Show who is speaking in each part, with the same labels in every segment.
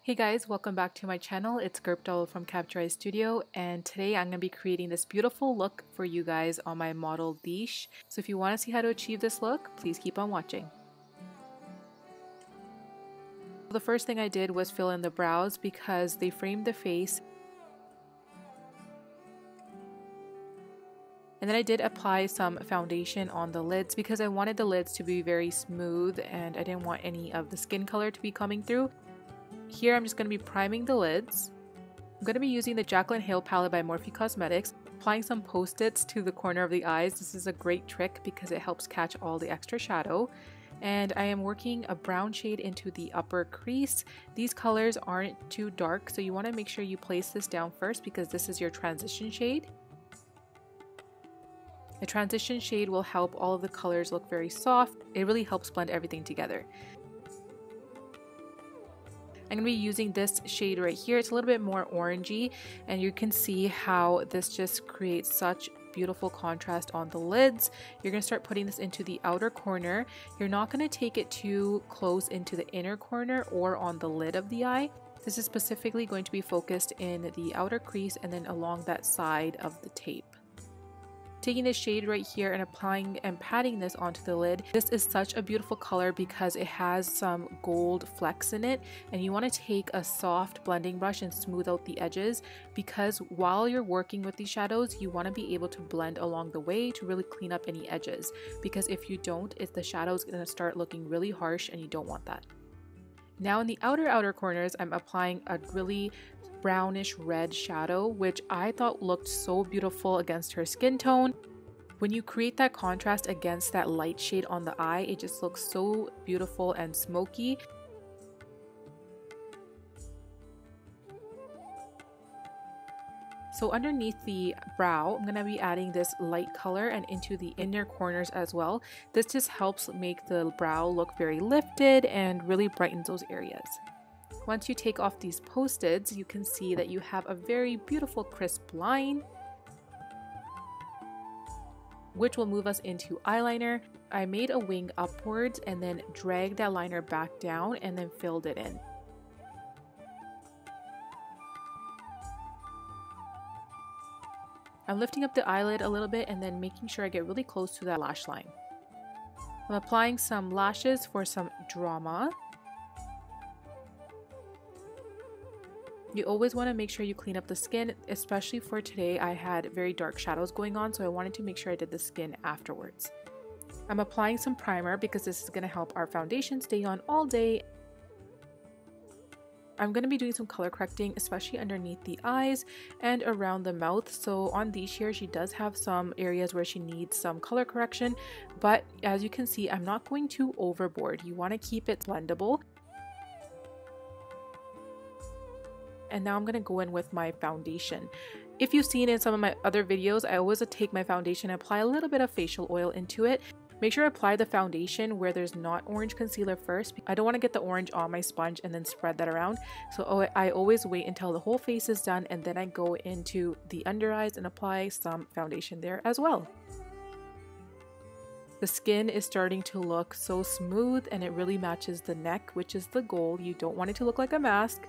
Speaker 1: Hey guys, welcome back to my channel. It's Gurp Dhaliwal from Capture Studio, and today I'm going to be creating this beautiful look for you guys on my model Dish. So if you want to see how to achieve this look, please keep on watching. The first thing I did was fill in the brows because they framed the face. And then I did apply some foundation on the lids because I wanted the lids to be very smooth and I didn't want any of the skin color to be coming through. Here I'm just going to be priming the lids. I'm going to be using the Jaclyn Hill palette by Morphe Cosmetics, applying some post-its to the corner of the eyes. This is a great trick because it helps catch all the extra shadow. And I am working a brown shade into the upper crease. These colors aren't too dark, so you want to make sure you place this down first because this is your transition shade. The transition shade will help all of the colors look very soft. It really helps blend everything together. I'm going to be using this shade right here. It's a little bit more orangey, and you can see how this just creates such beautiful contrast on the lids. You're going to start putting this into the outer corner. You're not going to take it too close into the inner corner or on the lid of the eye. This is specifically going to be focused in the outer crease and then along that side of the tape. Taking this shade right here and applying and patting this onto the lid. This is such a beautiful color because it has some gold flecks in it, and you want to take a soft blending brush and smooth out the edges because while you're working with these shadows, you want to be able to blend along the way to really clean up any edges, because if you don't, the shadow is going to start looking really harsh and you don't want that. Now in the outer corners, I'm applying a really brownish red shadow, which I thought looked so beautiful against her skin tone. When you create that contrast against that light shade on the eye, it just looks so beautiful and smoky. So underneath the brow, I'm going to be adding this light color and into the inner corners as well. This just helps make the brow look very lifted and really brightens those areas. Once you take off these post-its, you can see that you have a very beautiful crisp line, which will move us into eyeliner. I made a wing upwards and then dragged that liner back down and then filled it in. I'm lifting up the eyelid a little bit and then making sure I get really close to that lash line. I'm applying some lashes for some drama. You always want to make sure you clean up the skin, especially for today. I had very dark shadows going on, so I wanted to make sure I did the skin afterwards. I'm applying some primer because this is going to help our foundation stay on all day. I'm going to be doing some color correcting, especially underneath the eyes and around the mouth. So on Dish here, she does have some areas where she needs some color correction, but as you can see, I'm not going too overboard. You want to keep it blendable. And now I'm going to go in with my foundation. If you've seen in some of my other videos, I always take my foundation and apply a little bit of facial oil into it. Make sure I apply the foundation where there's not orange concealer first. I don't want to get the orange on my sponge and then spread that around. So I always wait until the whole face is done and then I go into the under eyes and apply some foundation there as well. The skin is starting to look so smooth and it really matches the neck, which is the goal. You don't want it to look like a mask.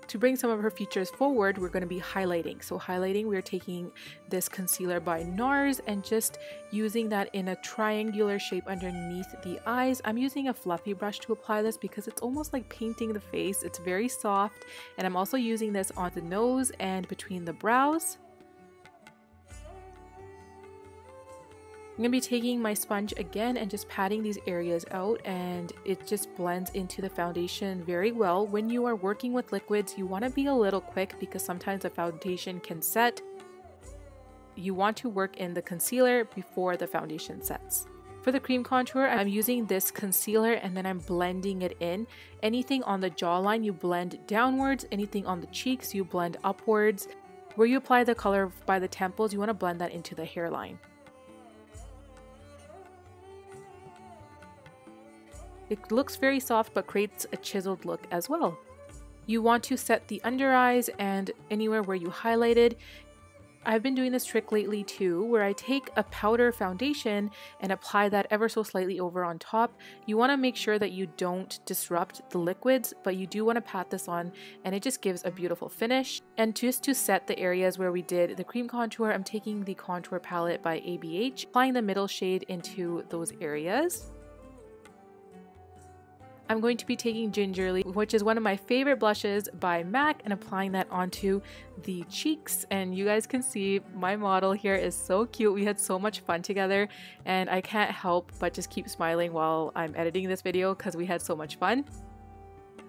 Speaker 1: To bring some of her features forward, we're going to be highlighting. So highlighting, we're taking this concealer by NARS and just using that in a triangular shape underneath the eyes. I'm using a fluffy brush to apply this because it's almost like painting the face. It's very soft, and I'm also using this on the nose and between the brows. I'm going to be taking my sponge again and just patting these areas out, and it just blends into the foundation very well. When you are working with liquids, you want to be a little quick because sometimes the foundation can set. You want to work in the concealer before the foundation sets. For the cream contour, I'm using this concealer and then I'm blending it in. Anything on the jawline, you blend downwards. Anything on the cheeks, you blend upwards. Where you apply the color by the temples, you want to blend that into the hairline. It looks very soft but creates a chiseled look as well. You want to set the under eyes and anywhere where you highlighted. I've been doing this trick lately too, where I take a powder foundation and apply that ever so slightly over on top. You want to make sure that you don't disrupt the liquids, but you do want to pat this on and it just gives a beautiful finish. And just to set the areas where we did the cream contour, I'm taking the contour palette by ABH, applying the middle shade into those areas. I'm going to be taking Gingerly, which is one of my favorite blushes by MAC, and applying that onto the cheeks. And you guys can see my model here is so cute. We had so much fun together and I can't help but just keep smiling while I'm editing this video because we had so much fun.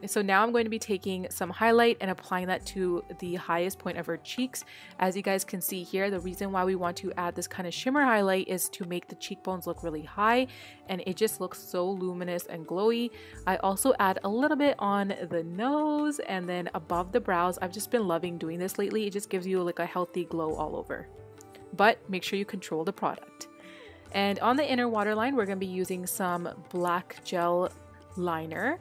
Speaker 1: So now I'm going to be taking some highlight and applying that to the highest point of her cheeks. As you guys can see here, the reason why we want to add this kind of shimmer highlight is to make the cheekbones look really high, and it just looks so luminous and glowy. I also add a little bit on the nose and then above the brows. I've just been loving doing this lately. It just gives you like a healthy glow all over. But make sure you control the product. And on the inner waterline, we're going to be using some black gel liner.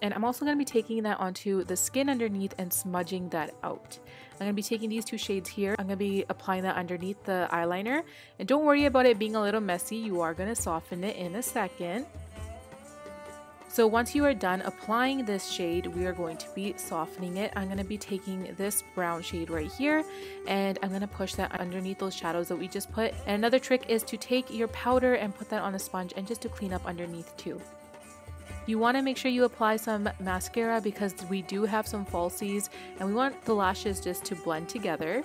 Speaker 1: And I'm also going to be taking that onto the skin underneath and smudging that out. I'm going to be taking these two shades here. I'm going to be applying that underneath the eyeliner. And don't worry about it being a little messy. You are going to soften it in a second. So once you are done applying this shade, we are going to be softening it. I'm going to be taking this brown shade right here and I'm going to push that underneath those shadows that we just put. And another trick is to take your powder and put that on a sponge and just to clean up underneath too. You want to make sure you apply some mascara because we do have some falsies and we want the lashes just to blend together.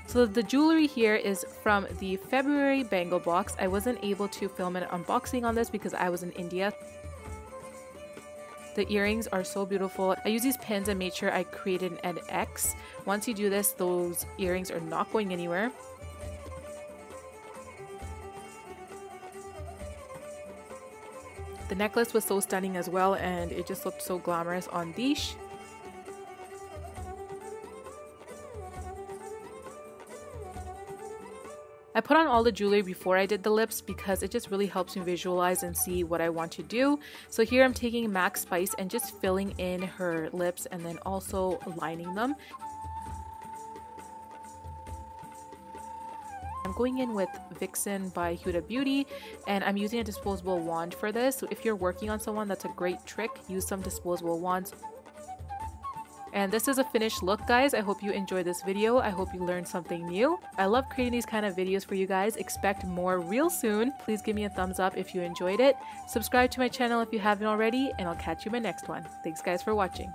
Speaker 1: So the jewelry here is from the February bangle box. I wasn't able to film an unboxing on this because I was in India. The earrings are so beautiful. I use these pins and made sure I created an X. Once you do this, those earrings are not going anywhere. The necklace was so stunning as well, and it just looked so glamorous on Dish. I put on all the jewelry before I did the lips because it just really helps me visualize and see what I want to do. So here I'm taking MAC Spice and just filling in her lips and then also lining them. I'm going in with Vixen by Huda Beauty, and I'm using a disposable wand for this. So if you're working on someone, that's a great trick. Use some disposable wands. And this is a finished look, guys. I hope you enjoyed this video. I hope you learned something new. I love creating these kind of videos for you guys. Expect more real soon. Please give me a thumbs up if you enjoyed it. Subscribe to my channel if you haven't already, and I'll catch you in my next one. Thanks guys for watching.